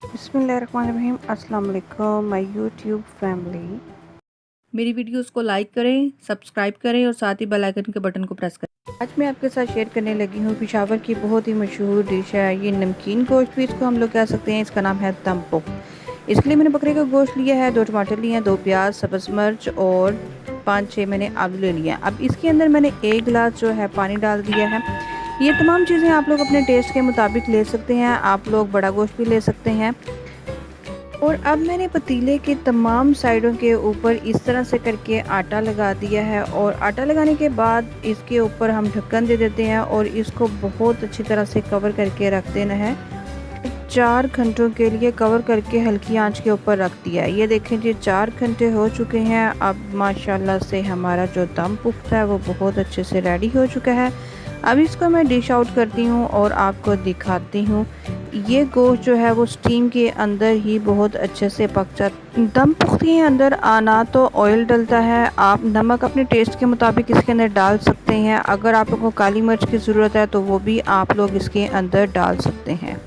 बिस्मिल्लाहिर्रहमानिर्रहीम। अस्सलाम वालेकुम माय यूट्यूब फैमिली। मेरी वीडियोस को लाइक करें, सब्सक्राइब करें और साथ ही बेल आइकन के बटन को प्रेस करें। आज मैं आपके साथ शेयर करने लगी हूँ पेशावर की बहुत ही मशहूर डिश है। ये नमकीन गोश्त भी इसको हम लोग कह सकते हैं। इसका नाम है दम पुख्त। इसके लिए मैंने बकरे का गोश्त लिया है, 2 टमाटर लिए हैं, 2 प्याज, सब्ज़ मिर्च और 5-6 मैंने आलू ले लिया है। अब इसके अंदर मैंने 1 गिलास जो है पानी डाल दिया है। ये तमाम चीज़ें आप लोग अपने टेस्ट के मुताबिक ले सकते हैं। आप लोग बड़ा गोश्त भी ले सकते हैं। और अब मैंने पतीले के तमाम साइडों के ऊपर इस तरह से करके आटा लगा दिया है और आटा लगाने के बाद इसके ऊपर हम ढक्कन दे देते हैं और इसको बहुत अच्छी तरह से कवर करके रख देना है। 4 घंटों के लिए कवर करके हल्की आंच के ऊपर रख दिया है। ये देखें जी 4 घंटे हो चुके हैं। अब माशाल्लाह से हमारा जो दम पुख्त है वो बहुत अच्छे से रेडी हो चुका है। अब इसको मैं डिश आउट करती हूँ और आपको दिखाती हूँ। ये गोश्त जो है वो स्टीम के अंदर ही बहुत अच्छे से पक जाता है। दम पुख्त के अंदर आना तो ऑयल डलता है। आप नमक अपने टेस्ट के मुताबिक इसके अंदर डाल सकते हैं। अगर आप लोगों को काली मिर्च की ज़रूरत है तो वो भी आप लोग इसके अंदर डाल सकते हैं।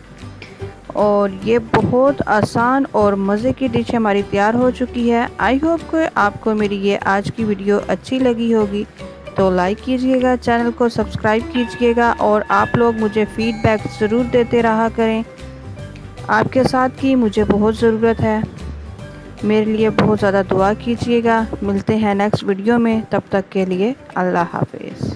और ये बहुत आसान और मज़े की डिश हमारी तैयार हो चुकी है। आई होप कि आपको मेरी ये आज की वीडियो अच्छी लगी होगी, तो लाइक कीजिएगा, चैनल को सब्सक्राइब कीजिएगा और आप लोग मुझे फ़ीडबैक ज़रूर देते रहा करें। आपके साथ की मुझे बहुत ज़रूरत है। मेरे लिए बहुत ज़्यादा दुआ कीजिएगा। मिलते हैं नेक्स्ट वीडियो में, तब तक के लिए अल्लाह हाफ़िज़।